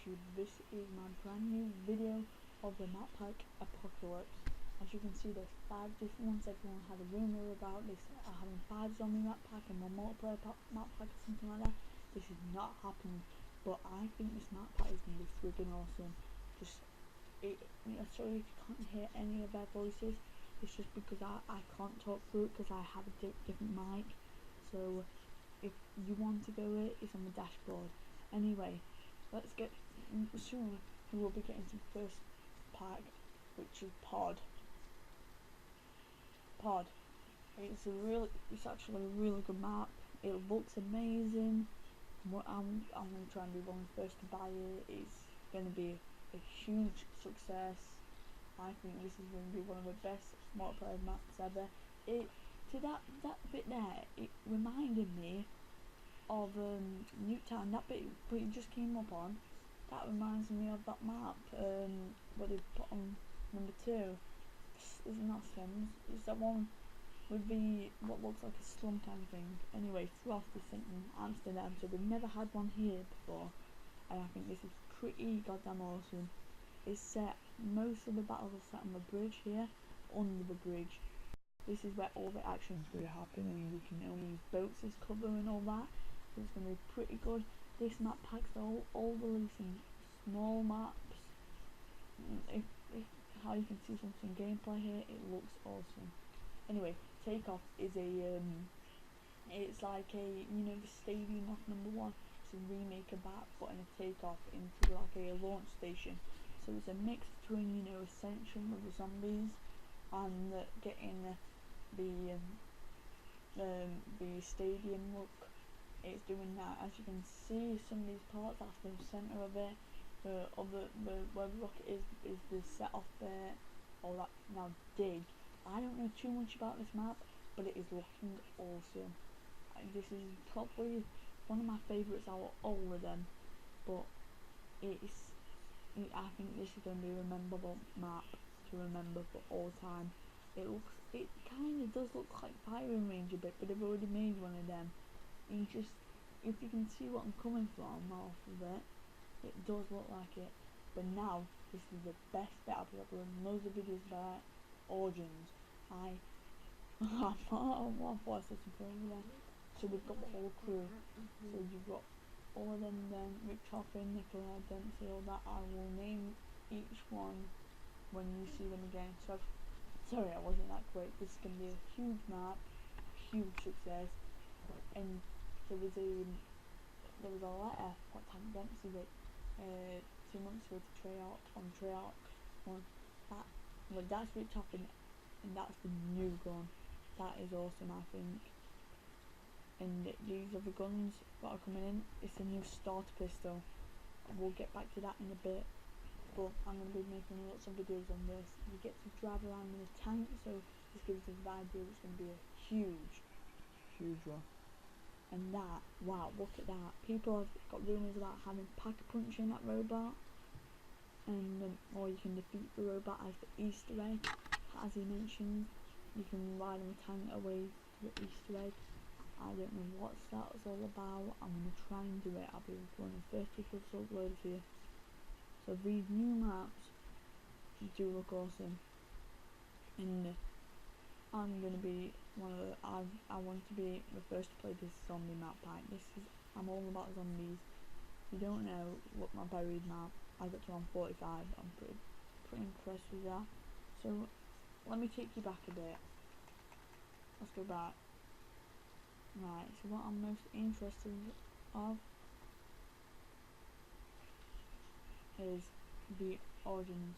YouTube, this is my brand new video of the map pack Apocalypse. As you can see, there's 5 different ones. Everyone had a rumour about this having 5 zombie map pack and 1 multiplayer map pack or something like that. This is not happening, but I think this map pack is going to be friggin' awesome. Sorry if you can't hear any of their voices, it's just because I can't talk through it because I have a different mic. So if you want to go it, it's on the dashboard. Anyway, let's get soon. We will be getting to the first pack, which is Pod. It's actually a really good map. It looks amazing. I'm going to try and be one of the first to buy it. It's going to be a huge success. I think this is going to be one of the best multiplayer maps ever. That bit there, it reminded me of Newtown. That bit, but it just came up on. That reminds me of that map. What they put on number 2. It's not Sims. It's that one with the what looks like a slum kind of thing. Anyway, Frost is sent in Amsterdam, so we've never had one here before, and I think this is pretty goddamn awesome. It's set. Most of the battles are set on the bridge here, under the bridge. This is where all the action is going to happen, and you can only use boats as cover and all that. So it's going to be pretty good. This map pack's all releasing small maps. How you can see some gameplay here, it looks awesome. Anyway, Takeoff is it's like the stadium of number 1. It's a remake of that, but in a takeoff into like a launch station. So it's a mix between Ascension with the zombies and getting the stadium look. It's doing that. As you can see, some of these parts, that's the centre of it. Where the rocket is the set off there. All that. Now dig. I don't know too much about this map, but it is looking awesome. This is probably one of my favourites out of all of them, but I think this is going to be a memorable map to remember for all time. It kind of does look like Firing Range a bit, but they've already made one of them. If you can see what I'm coming from off of it, it does look like it. But now, this is the best bit. I've been uploading loads of videos about Origins. I'm watching some over there. So we've got the whole crew. So you've got all of them then, Ricktofen, Nicolie, Demsey, all that. I will name each one when you see them again. So sorry I wasn't that quick. This is going to be a huge map, huge success. And there was a letter what time Demsey wrote 2 months ago to trarch on trarch one. That's Ricktofen, and that's the new gun. That is awesome, I think. And these other guns that are coming in, it's a new starter pistol. We'll get back to that in a bit, but I'm going to be making lots of videos on this. You get to drive around in a tank, so this gives us the idea it's going to be a huge one. And that, wow, look at that. People have got rumours about having pack-a-punching that robot, and or you can defeat the robot as the Easter egg. As he mentioned, you can ride on the tank away to the Easter egg. I don't know what that's all about. I'm going to try and do it. I'll be one of the first people to upload it to you. So these new maps do look awesome, and I'm going to be one of the, I want to be the first to play this zombie map pack. I'm all about zombies. If you don't know, look my buried map. I got to 145. I'm pretty impressed with that. So let me take you back a bit. Let's go back. Right, so what I'm most interested of is the origins.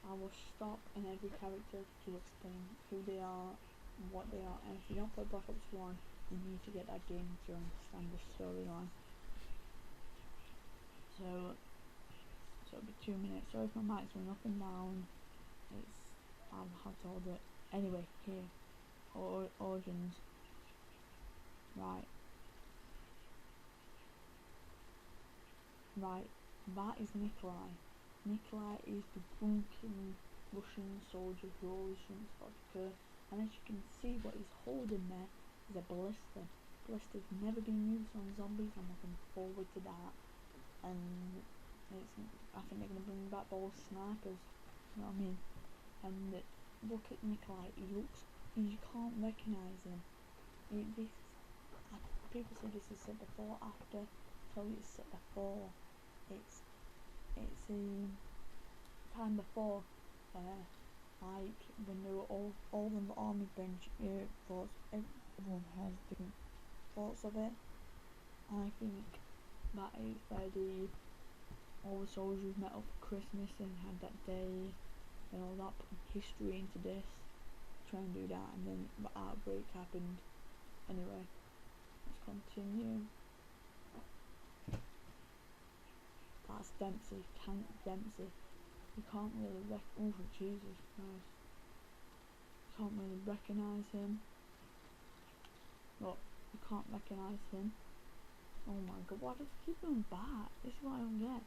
I will stop in every character to explain who they are, what they are, and if you don't play Black Ops 1, you need to get that game to understand the storyline. So it'll be 2 minutes. Sorry if my mic's going up and down. I'll have to hold it. Anyway, here, origins. Right, that is Nicolie. Nicolie is the drunken Russian soldier who always drinks vodka, and as you can see, what he's holding there is a ballista. Ballista's never been used on zombies. I'm looking forward to that. And I think they're gonna bring back those snipers. You know what I mean? And look at Nicolie. You can't recognise him. People say this is set before, after. I told you it's set before. It's a time before, like when they were all in the army bench thoughts. Everyone has different thoughts of it. I think that is where all the soldiers met up for Christmas and had that day and all that, put history into this, try and do that, and then the outbreak happened. Anyway, let's continue. That's Dempsey, Tank Dempsey. You can't really oh Jesus Christ. Can't really recognise him. Look, you can't recognise him. Oh my god, why does he keep going back? This is what I don't get.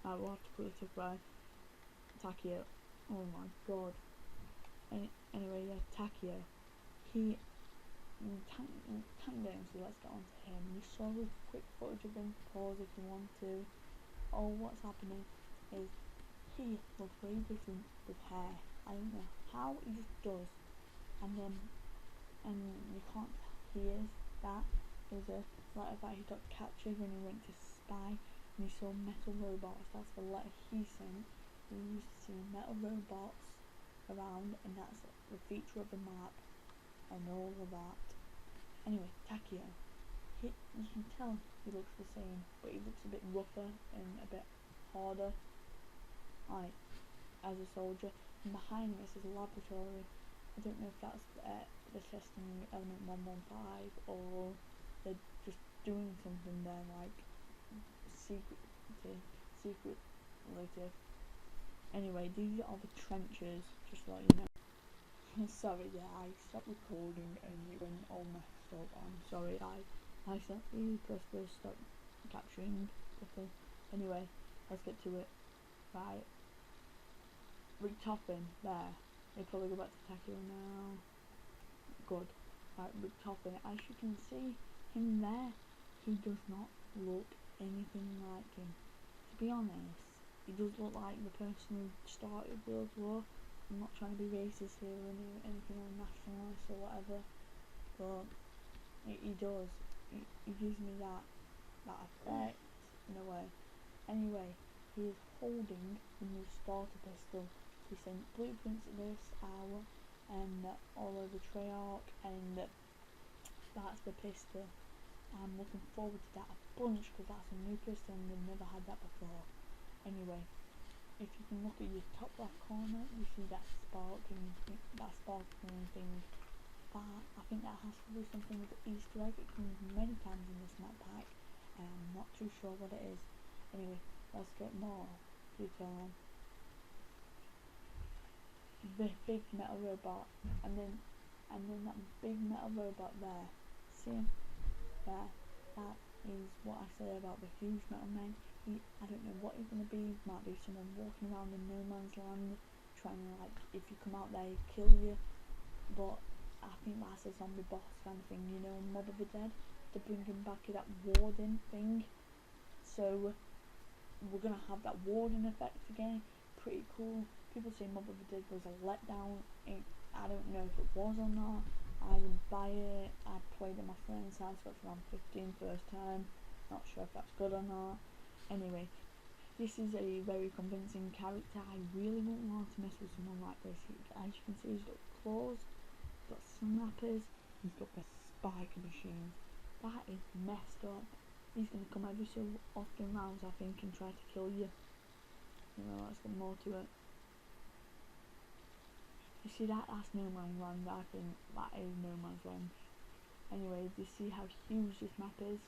Right, we'll have to put it up by Tokio. Oh my god. Anyway, yeah, Tokio. Tank Dempsey, let's get on to him. You saw a quick footage of him, pause if you want to. Oh, what's happening is he looks very different with hair. I don't know how, he just does. And you can't hear that. There's a letter that he got captured when he went to spy and he saw metal robots. That's the letter he sent. We used to see metal robots around, and that's the feature of the map and all of that. Anyway, Tokio. You can tell he looks the same, but he looks a bit rougher and a bit harder, like as a soldier. And behind him is his laboratory. I don't know if that's the testing element 115 or they're just doing something there, like secretive. Anyway, these are the trenches, just to let you know. Sorry, yeah, I stopped recording and it went all messed up. I'm sorry, I accidentally pressed the stop capturing button. Anyway, let's get to it. Right, Ricktofen, there. They probably go back to Tokio now. Good. Right, Ricktofen, as you can see him there, he does not look anything like him. To be honest, he does look like the person who started World War. I'm not trying to be racist here or anything or nationalist or whatever, but he does. He gives me that effect in a way. Anyway, he is holding the new starter pistol. He sent blueprints of this out and all over trarch, and that's the pistol. I'm looking forward to that a bunch because that's a new pistol and they've never had that before. Anyway, if you can look at your top left corner, you see that sparkling thing. That, I think that has to do something with the Easter egg. It comes many times in this map pack, and I'm not too sure what it is. Anyway, let's get more detail on the big metal robot, and then that big metal robot there. See him? There. That is what I say about the huge metal man. I don't know what he's gonna be. Might be someone walking around in no man's land, trying to, like, if you come out there, he'll kill you. But I think that's a zombie boss kind of thing, you know, Mob of the Dead. To bring him back to that warden thing. So we're gonna have that warden effect again. Pretty cool. People say Mob of the Dead was a letdown. I don't know if it was or not. I didn't buy it. I played at my friend's house, got to round 15 first time. Not sure if that's good or not. Anyway, this is a very convincing character. I really wouldn't want to mess with someone like this. As you can see, he's got claws, he's got snappers, he's got the spike machine. That is messed up. He's going to come every so often rounds, I think, and try to kill you. You know, let's get more to it. You see that? That's no man's land. I think that is no man's land. Anyway, do you see how huge this map is?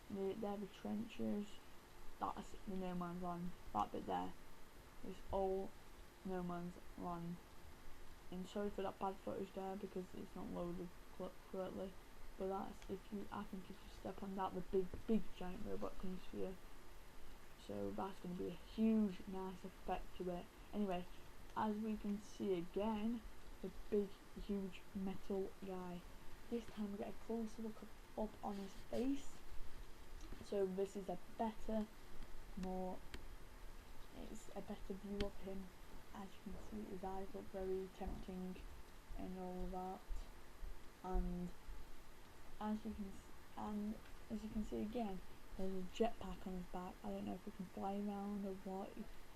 They're the trenches. That's the no man's land. That bit there is all no man's land. And sorry for that bad footage there because it's not loaded correctly. But that's I think if you step on that, the big giant robot comes for you. So that's going to be a huge, nice effect to it. Anyway, as we can see again, the big, huge metal guy. This time we get a closer look up on his face. So this is a better more, it's a better view of him. As you can see, his eyes look very tempting and all of that, and as you can see again, there's a jetpack on his back. I don't know if he can fly around or what.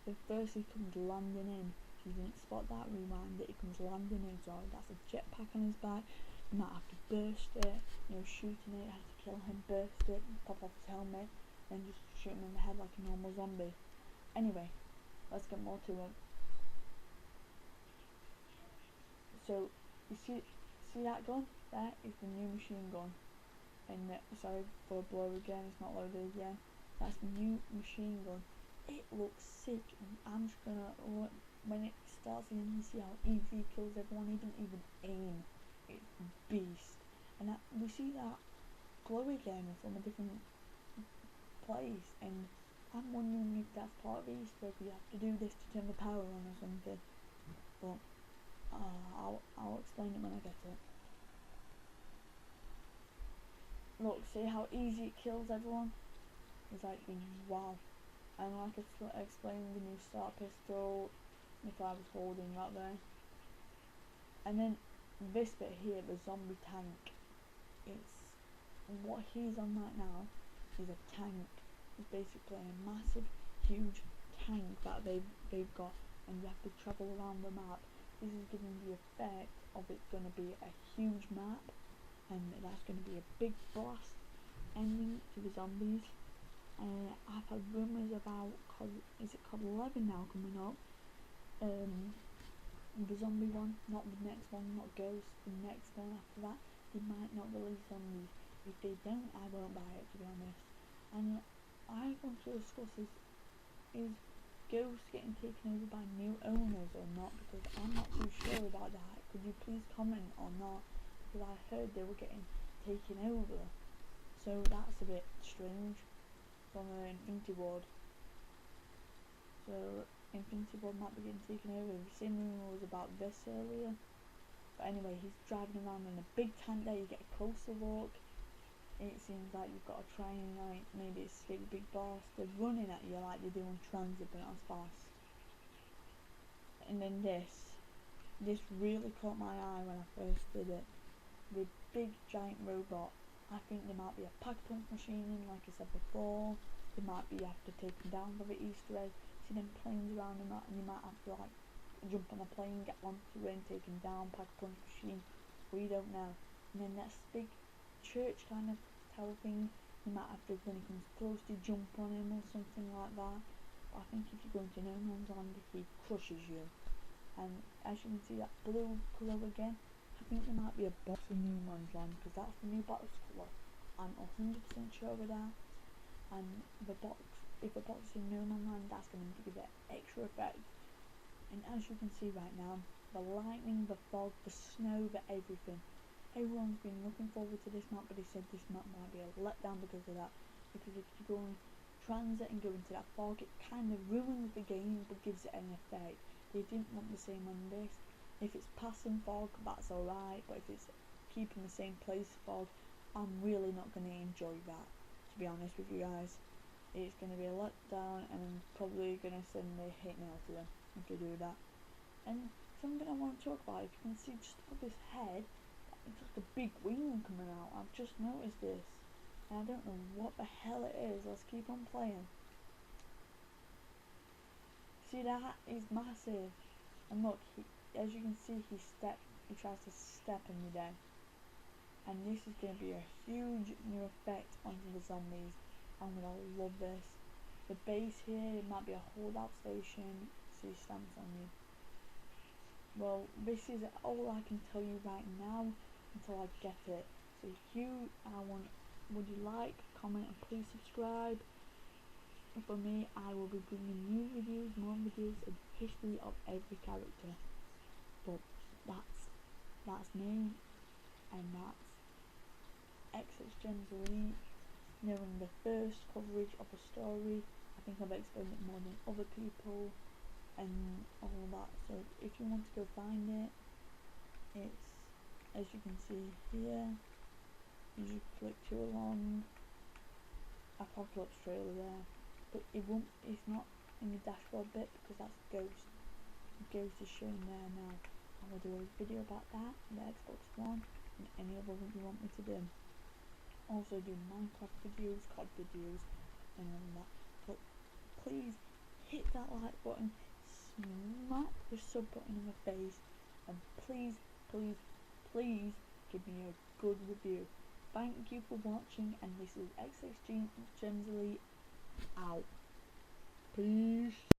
But first he comes landing in. If you didn't spot that, rewind it. He comes landing in, so that's a jetpack on his back. You might have to burst it, shooting it, have to kill him, burst it, pop off his helmet, then just shoot him in the head like a normal zombie. Anyway, let's get more to him. So, you see that gun? That is the new machine gun. And sorry for a blur again, it's not loaded again. That's the new machine gun. It looks sick. I'm just gonna, when it starts again, you see how easy it kills everyone. He didn't even aim. It's beast. And we see that glow again from a different place, and I'm wondering if that's part of the Easter egg. You have to do this to turn the power on or something. But I'll explain it when I get to it. Look, see how easy it kills everyone? It's like, wow. And like I explained, the new start pistol, if I was holding that there. And then this bit here, the zombie tank. It's what he's on right now is a tank. It's basically a massive, huge tank that they've got, and you have to travel around the map. This is giving the effect of it's going to be a huge map, and that's going to be a big blast ending to the zombies. I've had rumours about is it COD 11 now coming up? The zombie one, not the next one, not Ghost. The next one after that, they might not release zombies. If they don't, I won't buy it, to be honest. And I want to discuss is Ghost getting taken over by new owners or not? Because I'm not too sure about that. Could you please comment or not? Because I heard they were getting taken over, so that's a bit strange from Infinity Ward. So Infinity Ward might be getting taken over. We've seen rumours about this earlier. But anyway, he's driving around in a big tank there. You get a closer look. It seems like you've got to try and maybe escape the big boss. They're running at you like they do on transit, but not as fast. And then this really caught my eye when I first did it. The big giant robot. I think there might be a pack punch machine in, like I said before. There might be, you have to take them down for the Easter egg. See them planes around them, and you might have to jump on a plane, get onto it and take them down, pack punch machine. We don't know. And then that's big church kind of tower thing. You might have to, when it comes close, to jump on him or something like that. But I think if you go into No Man's Land, he crushes you. And as you can see, that blue colour again, I think there might be a box in No Man's Land, because that's the new box colour. I'm 100% sure of that. And the box, if the box is in No Man's Land, that's going to give it extra effect. And as you can see right now, the lightning, the fog, the snow, the everything. Everyone's been looking forward to this map, but they said this map might be a letdown because of that. Because if you go on transit and go into that fog, it kind of ruins the game, but gives it an effect. They didn't want the same on this. If it's passing fog, that's alright, but if it's keeping the same place fog, I'm really not going to enjoy that, to be honest with you guys. It's going to be a letdown, and I'm probably going to send a hate mail to them if they do that. And something I want to talk about, if you can see just above his head, it's like a big wing coming out. I've just noticed this, and I don't know what the hell it is. Let's keep on playing. See, that is massive. And look, as you can see, he tries to step in you there. And this is going to be a huge new effect onto the zombies. I'm going to love this. The base here, it might be a holdout station. See, stamps on you. Well, this is all I can tell you right now until I get it. So would you like, comment, and please subscribe. For me, I will be bringing new videos, more videos, and history of every character. But that's me, and that's XX Gems Elite, knowing the first coverage of a story. I think I've explained it more than other people, and all that. So if you want to go find it, it's, as you can see here, you just click to along, Apocalypse trailer there. but it's not in the dashboard bit because that's Ghost. Ghost is shown there now. I will do a video about that, the Xbox One, and any other one you want me to do. Also do Minecraft videos, COD videos, and all that. But please hit that like button, smack the sub button in the face, and please, please, please give me a good review. Thank you for watching, and this is XX Gemsley out. Peace.